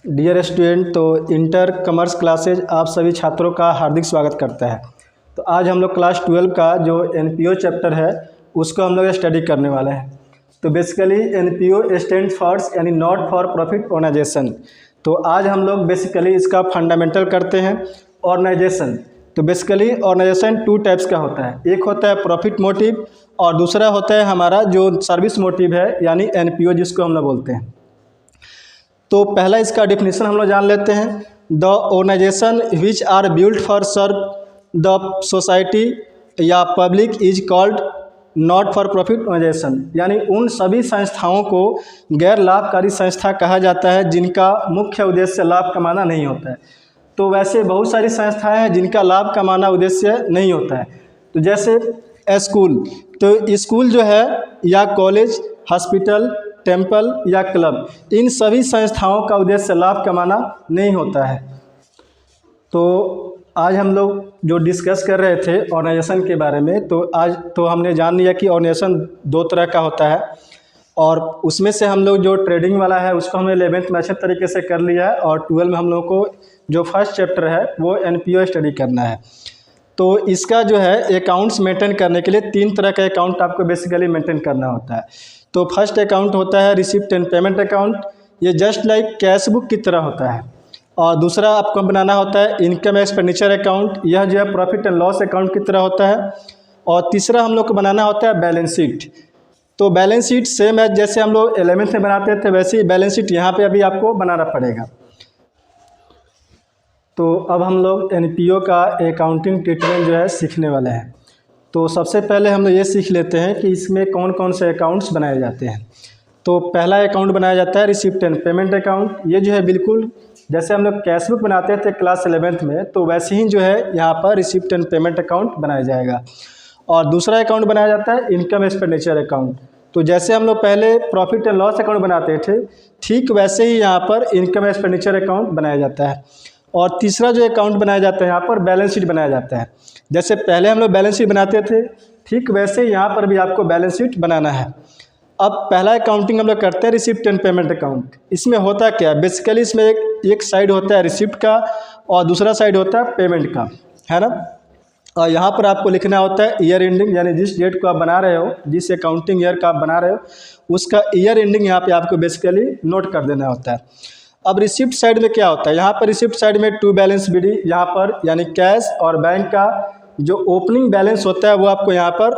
Dear student, तो inter commerce classes आप सभी छात्रों का हार्दिक स्वागत करता है। तो आज हम लोग क्लास 12 का जो एनपीओ चैप्टर है उसको हम लोग स्टडी करने वाले हैं। तो बेसिकली एनपीओ स्टैंड फॉर यानी नॉट फॉर प्रॉफिट ऑर्गेनाइजेशन। तो आज हम लोग बेसिकली इसका फंडामेंटल करते हैं। ऑर्गेनाइजेशन, तो बेसिकली ऑर्गेनाइजेशन टू टाइप्स का होता है। एक होता है प्रॉफिट मोटिव और दूसरा होता है हमारा जो सर्विस मोटिव है यानी एनपीओ जिसको हम लोग बोलते हैं। तो पहला इसका डिफिनीशन हम लोग जान लेते हैं। The organisation which are build for serve the society या public is called not for profit organisation, यानी उन सभी संस्थाओं को गैर लाभकारी संस्था कहा जाता है जिनका मुख्य उद्देश्य लाभ कमाना नहीं होता है। तो वैसे बहुत सारी संस्थाएं हैं जिनका लाभ कमाना उद्देश्य नहीं होता है। तो जैसे स्कूल, तो स्कूल जो है या कॉलेज, हॉस्पिटल, टेम्पल या क्लब, इन सभी संस्थाओं का उद्देश्य लाभ कमाना नहीं होता है। तो आज हम लोग जो डिस्कस कर रहे थे ऑर्गेनाइजेशन के बारे में, तो आज तो हमने जान लिया कि ऑर्गेनाइजेशन दो तरह का होता है और उसमें से हम लोग जो ट्रेडिंग वाला है उसको हमने 11th में अच्छे तरीके से कर लिया है और 12 में हम लोग को जो फर्स्ट चैप्टर है वो एनपीओ स्टडी करना है। तो इसका जो है अकाउंट्स मेंटेन करने के लिए 3 तरह का अकाउंट आपको बेसिकली मेंटेन करना होता है। तो फर्स्ट अकाउंट होता है रिसिप्ट एंड पेमेंट अकाउंट, ये जस्ट लाइक कैश बुक की तरह होता है। और दूसरा आपको बनाना होता है इनकम एक्सपेंडिचर अकाउंट, यह जो है प्रॉफिट एंड लॉस अकाउंट की तरह होता है। और तीसरा हम लोग को बनाना होता है बैलेंस शीट। तो बैलेंस शीट सेम है जैसे हम लोग 11th में बनाते थे वैसे ही बैलेंस शीट यहाँ पे अभी आपको बनाना पड़ेगा। तो अब हम लोग एनपीओ का अकाउंटिंग ट्रीटमेंट जो है सीखने वाले हैं। तो सबसे पहले हम लोग ये सीख लेते हैं कि इसमें कौन कौन से अकाउंट्स बनाए जाते हैं। तो पहला अकाउंट बनाया जाता है रिसिप्ट एंड पेमेंट अकाउंट। ये जो है बिल्कुल जैसे हम लोग कैश बुक बनाते थे क्लास 11th में, तो वैसे ही जो है यहाँ पर रिसिप्ट एंड पेमेंट अकाउंट बनाया जाएगा। और दूसरा अकाउंट बनाया जाता है इनकम एक्सपेंडिचर अकाउंट। तो जैसे हम लोग पहले प्रॉफिट एंड लॉस अकाउंट बनाते थे ठीक वैसे ही यहाँ पर इनकम एक्सपेंडिचर अकाउंट बनाया जाता है। और तीसरा जो अकाउंट बनाया जाता है यहाँ पर बैलेंस शीट बनाया जाता है। जैसे पहले हम लोग बैलेंस शीट बनाते थे ठीक वैसे ही यहाँ पर भी आपको बैलेंस शीट बनाना है। अब पहला अकाउंटिंग हम लोग करते हैं रिसिप्ट एंड पेमेंट अकाउंट। इसमें होता क्या है, बेसिकली इसमें एक साइड होता है रिसिप्ट का और दूसरा साइड होता है पेमेंट का, है ना। और यहाँ पर आपको लिखना होता है ईयर एंडिंग, यानी जिस डेट को आप बना रहे हो, जिस अकाउंटिंग ईयर का आप बना रहे हो उसका ईयर एंडिंग यहाँ पर आपको बेसिकली नोट कर देना होता है। अब रिसिप्ट साइड में क्या होता है, यहाँ पर रिसिप्ट साइड में टू बैलेंस बीडी यहाँ पर यानी कैश और बैंक का जो ओपनिंग बैलेंस होता है वो आपको यहाँ पर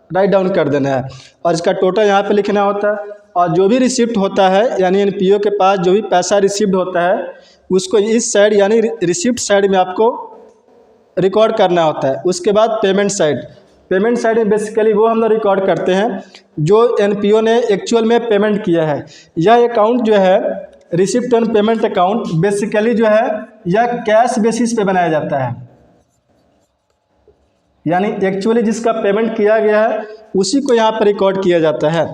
राइट डाउन कर देना है और इसका टोटल यहाँ पे लिखना होता है। और जो भी रिसिप्ट होता है यानी एनपीओ के पास जो भी पैसा रिसिप्ट होता है उसको इस साइड यानी रिसिप्ट साइड में आपको रिकॉर्ड करना होता है। उसके बाद पेमेंट साइड में बेसिकली वो हम लोग रिकॉर्ड करते हैं जो एनपीओ ने एक्चुअल में पेमेंट किया है। यह अकाउंट जो है receipt and payment account basically जो है यह कैश बेसिस पे बनाया जाता है, यानी एक्चुअली जिसका पेमेंट किया गया है उसी को यहाँ पर रिकॉर्ड किया जाता है।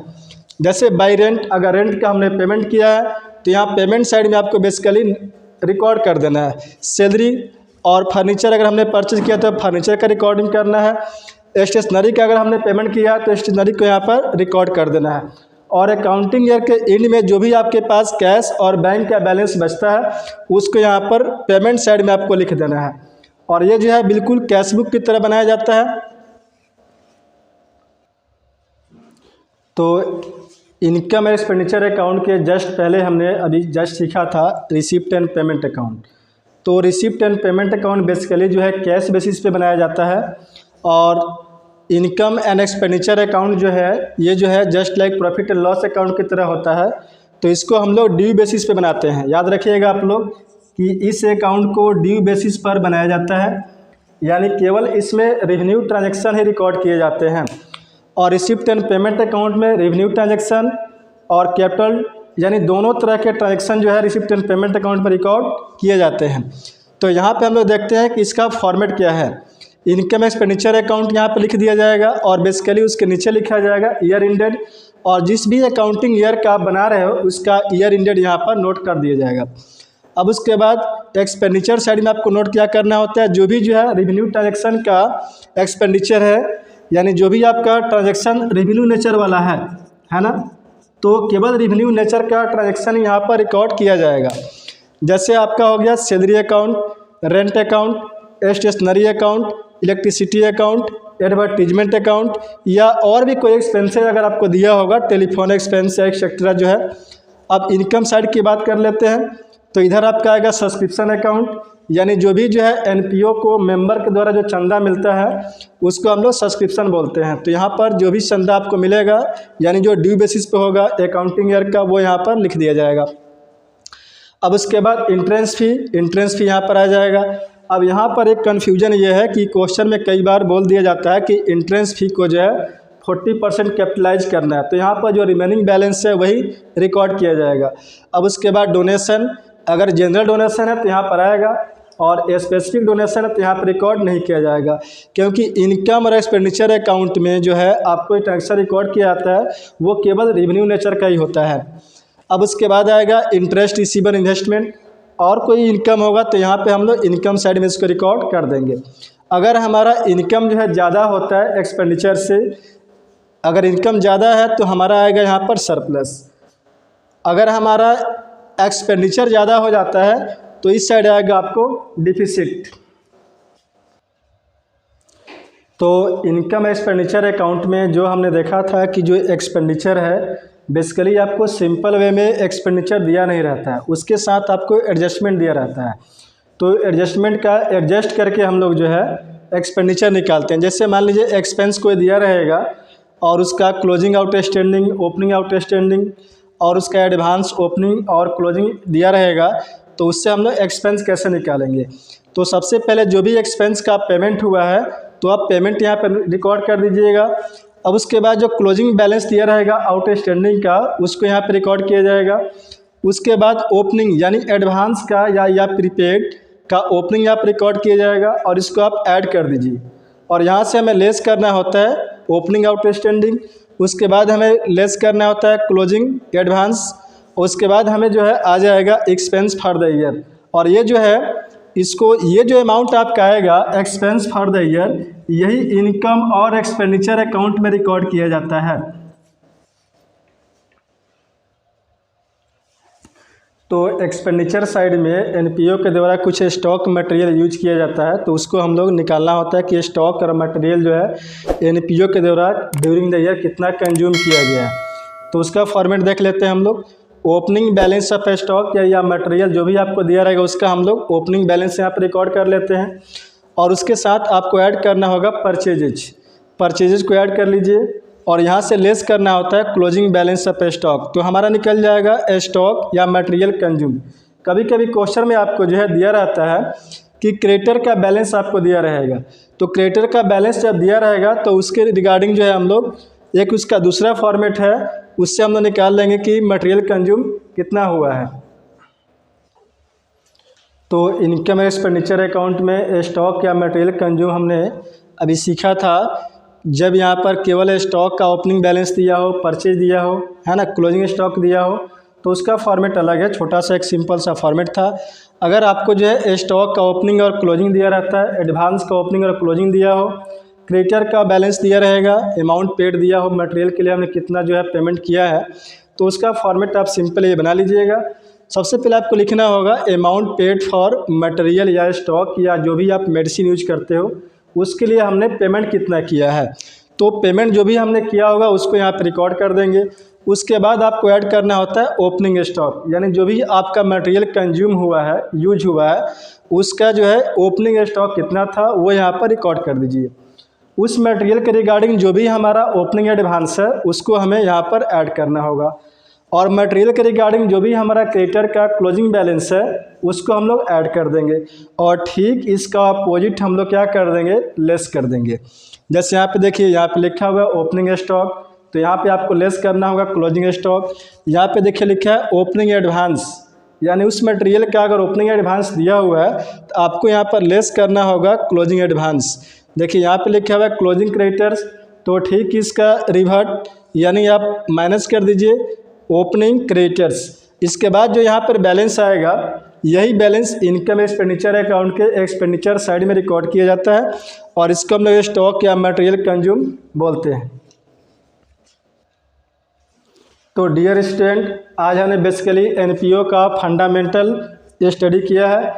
जैसे बाई रेंट, अगर रेंट का हमने पेमेंट किया है तो यहाँ पेमेंट साइड में आपको बेसिकली रिकॉर्ड कर देना है। सैलरी और फर्नीचर अगर हमने परचेज किया तो फर्नीचर का रिकॉर्डिंग करना है। स्टेशनरी का अगर हमने पेमेंट किया तो स्टेशनरी को यहाँ पर रिकॉर्ड कर देना है। और अकाउंटिंग ईयर के एंड में जो भी आपके पास कैश और बैंक का बैलेंस बचता है उसको यहाँ पर पेमेंट साइड में आपको लिख देना है। और ये जो है बिल्कुल कैश बुक की तरह बनाया जाता है। तो इनकम एक्सपेंडिचर अकाउंट के जस्ट पहले हमने अभी जस्ट सीखा था रिसिप्ट एंड पेमेंट अकाउंट। तो receipt and payment account basically जो है कैश बेसिस पे बनाया जाता है और इनकम एंड एक्सपेंडिचर अकाउंट जो है ये जो है just like profit and loss account की तरह होता है। तो इसको हम लोग ड्यू बेसिस पे बनाते हैं। याद रखिएगा आप लोग कि इस अकाउंट को ड्यू बेसिस पर बनाया जाता है, यानी केवल इसमें रेवेन्यू ट्रांजैक्शन ही रिकॉर्ड किए जाते हैं। और रिसिप्ट एंड पेमेंट अकाउंट में रेवेन्यू ट्रांजैक्शन और कैपिटल यानी दोनों तरह के ट्रांजैक्शन जो है रिसिप्ट एंड पेमेंट अकाउंट पर रिकॉर्ड किए जाते हैं। तो यहाँ पे हम लोग देखते हैं कि इसका फॉर्मेट क्या है। इनकम एक्सपेंडिचर अकाउंट यहाँ पे लिख दिया जाएगा और बेसिकली उसके नीचे लिखा जाएगा ईयर इंडेड, और जिस भी अकाउंटिंग ईयर का आप बना रहे हो उसका ईयर इंडेड यहाँ पर नोट कर दिया जाएगा। अब उसके बाद एक्सपेंडिचर साइड में आपको नोट क्या करना होता है, जो भी जो है रेवेन्यू ट्रांजैक्शन का एक्सपेंडिचर है, यानी जो भी आपका ट्रांजैक्शन रेवेन्यू नेचर वाला है ना, तो केवल रेवेन्यू नेचर का ट्रांजैक्शन यहाँ पर रिकॉर्ड किया जाएगा। जैसे आपका हो गया salary account, rent account, stationery account, electricity account, advertisement account, या और भी कोई एक्सपेंसेस अगर आपको दिया होगा, टेलीफोन एक्सपेंस एक्सेट्रा जो है। अब इनकम साइड की बात कर लेते हैं, तो इधर आपका आएगा सब्सक्रिप्शन अकाउंट, यानी जो भी जो है एनपीओ को मेंबर के द्वारा जो चंदा मिलता है उसको हम लोग सब्सक्रिप्शन बोलते हैं। तो यहाँ पर जो भी चंदा आपको मिलेगा, यानी जो ड्यू बेसिस पे होगा अकाउंटिंग ईयर का, वो यहाँ पर लिख दिया जाएगा। अब उसके बाद इंट्रेंस फी यहाँ पर आ जाएगा। अब यहाँ पर एक कन्फ्यूजन ये है कि क्वेश्चन में कई बार बोल दिया जाता है कि इंट्रेंस फी को जो है 40% कैपिटलाइज करना है, तो यहाँ पर जो रिमेनिंग बैलेंस है वही रिकॉर्ड किया जाएगा। अब उसके बाद डोनेशन, अगर जनरल डोनेशन है तो यहाँ पर आएगा, और स्पेसिफिक डोनेशन है तो यहाँ पर रिकॉर्ड नहीं किया जाएगा, क्योंकि इनकम और एक्सपेंडिचर अकाउंट में जो है आपको ट्रांजेक्शन रिकॉर्ड किया जाता है वो केवल रेवेन्यू नेचर का ही होता है। अब उसके बाद आएगा इंटरेस्ट रिसीवर इन्वेस्टमेंट, और कोई इनकम होगा तो यहाँ पे हम लोग इनकम साइड में इसको रिकॉर्ड कर देंगे। अगर हमारा इनकम जो है ज़्यादा होता है एक्सपेंडिचर से, अगर इनकम ज़्यादा है तो हमारा आएगा यहाँ पर सरप्लस। अगर हमारा एक्सपेंडिचर ज़्यादा हो जाता है तो इस साइड आएगा आपको डिफिसिट। तो इनकम एक्सपेंडिचर अकाउंट में जो हमने देखा था कि जो एक्सपेंडिचर है बेसिकली आपको सिंपल वे में एक्सपेंडिचर दिया नहीं रहता है, उसके साथ आपको एडजस्टमेंट दिया रहता है। तो एडजस्टमेंट का एडजस्ट करके हम लोग जो है एक्सपेंडिचर निकालते हैं। जैसे मान लीजिए एक्सपेंस कोई दिया रहेगा और उसका क्लोजिंग आउटस्टैंडिंग, ओपनिंग आउटस्टैंडिंग और उसका एडवांस ओपनिंग और क्लोजिंग दिया रहेगा, तो उससे हम लोग एक्सपेंस कैसे निकालेंगे। तो सबसे पहले जो भी एक्सपेंस का पेमेंट हुआ है तो आप पेमेंट यहाँ पर रिकॉर्ड कर दीजिएगा। अब उसके बाद जो क्लोजिंग बैलेंस दिया रहेगा आउटस्टैंडिंग का, उसको यहाँ पे रिकॉर्ड किया जाएगा। उसके बाद ओपनिंग यानी एडवांस का या प्रीपेड का ओपनिंग यहाँ पर रिकॉर्ड किया जाएगा, और इसको आप ऐड कर दीजिए। और यहाँ से हमें लेस करना होता है ओपनिंग आउटस्टैंडिंग, उसके बाद हमें लेस करना होता है क्लोजिंग एडवांस, उसके बाद हमें जो है आ जाएगा एक्सपेंस फॉर द ईयर। और ये जो है इसको, ये जो अमाउंट आपका आएगा एक्सपेंस फॉर द ईयर, यही इनकम और एक्सपेंडिचर अकाउंट में रिकॉर्ड किया जाता है। तो एक्सपेंडिचर साइड में एनपीओ के द्वारा कुछ स्टॉक मटेरियल यूज किया जाता है, तो उसको हम लोग निकालना होता है कि स्टॉक और मटेरियल जो है एनपीओ के द्वारा ड्यूरिंग द ईयर कितना कंज्यूम किया गया है। तो उसका फॉर्मेट देख लेते हैं हम लोग। ओपनिंग बैलेंस ऑफ स्टॉक या मटेरियल जो भी आपको दिया रहेगा उसका हम लोग ओपनिंग बैलेंस यहाँ पर रिकॉर्ड कर लेते हैं, और उसके साथ आपको ऐड करना होगा परचेजेज को ऐड कर लीजिए, और यहाँ से लेस करना होता है क्लोजिंग बैलेंस ऑफ स्टॉक। तो हमारा निकल जाएगा स्टॉक या मटेरियल कंज्यूम। कभी कभी क्वेश्चन में आपको जो है दिया रहता है कि क्रेडिटर का बैलेंस आपको दिया रहेगा, तो क्रेडिटर का बैलेंस जब दिया रहेगा तो उसके रिगार्डिंग जो है हम लोग एक उसका दूसरा फॉर्मेट है, उससे हम लोग निकाल लेंगे कि मटेरियल कंज्यूम कितना हुआ है। तो इनकम एक्सपेंडिचर अकाउंट में स्टॉक या मटेरियल कंज्यूम हमने अभी सीखा था, जब यहाँ पर केवल स्टॉक का ओपनिंग बैलेंस दिया हो, परचेज दिया हो, है ना, क्लोजिंग स्टॉक दिया हो, तो उसका फॉर्मेट अलग है, छोटा सा एक सिंपल सा फॉर्मेट था। अगर आपको जो है स्टॉक का ओपनिंग और क्लोजिंग दिया रहता है, एडवांस का ओपनिंग और क्लोजिंग दिया हो, क्रेडिटर का बैलेंस दिया रहेगा, अमाउंट पेड दिया हो, मटेरियल के लिए हमने कितना जो है पेमेंट किया है, तो उसका फॉर्मेट आप सिंपल ये बना लीजिएगा। सबसे पहले आपको लिखना होगा अमाउंट पेड फॉर मटेरियल या स्टॉक या जो भी आप मेडिसिन यूज करते हो उसके लिए हमने पेमेंट कितना किया है। तो पेमेंट जो भी हमने किया होगा उसको यहाँ पर रिकॉर्ड कर देंगे। उसके बाद आपको ऐड करना होता है ओपनिंग स्टॉक, यानी जो भी आपका मटेरियल कंज्यूम हुआ है, यूज हुआ है, उसका जो है ओपनिंग स्टॉक कितना था वो यहाँ पर रिकॉर्ड कर दीजिए। उस मटेरियल के रिगार्डिंग जो भी हमारा ओपनिंग एडवांस है उसको हमें यहाँ पर ऐड करना होगा, और मटेरियल के रिगार्डिंग जो भी हमारा क्रेडिटर का क्लोजिंग बैलेंस है उसको हम लोग ऐड कर देंगे, और ठीक इसका अपोजिट हम लोग क्या कर देंगे, लेस कर देंगे। जैसे यहाँ पे देखिए, यहाँ पे लिखा हुआ है ओपनिंग स्टॉक, तो यहाँ पे आपको लेस करना होगा क्लोजिंग स्टॉक। यहाँ पे देखिए लिखा है ओपनिंग एडवांस, यानी उस मटेरियल का अगर ओपनिंग एडवांस दिया हुआ है तो आपको यहाँ पर लेस करना होगा क्लोजिंग एडवांस। देखिए यहाँ पे लिखा हुआ है क्लोजिंग क्रेडिटर्स, तो ठीक इसका रिवर्ट यानी आप माइनस कर दीजिए ओपनिंग क्रेडिटर्स। इसके बाद जो यहाँ पर बैलेंस आएगा यही बैलेंस इनकम एक्सपेंडिचर अकाउंट के एक्सपेंडिचर साइड में रिकॉर्ड किया जाता है, और इसको हम लोग स्टॉक या मटेरियल कंज्यूम बोलते हैं। तो डियर स्टूडेंट, आज हमने बेसिकली एनपीओ का फंडामेंटल ये स्टडी किया है।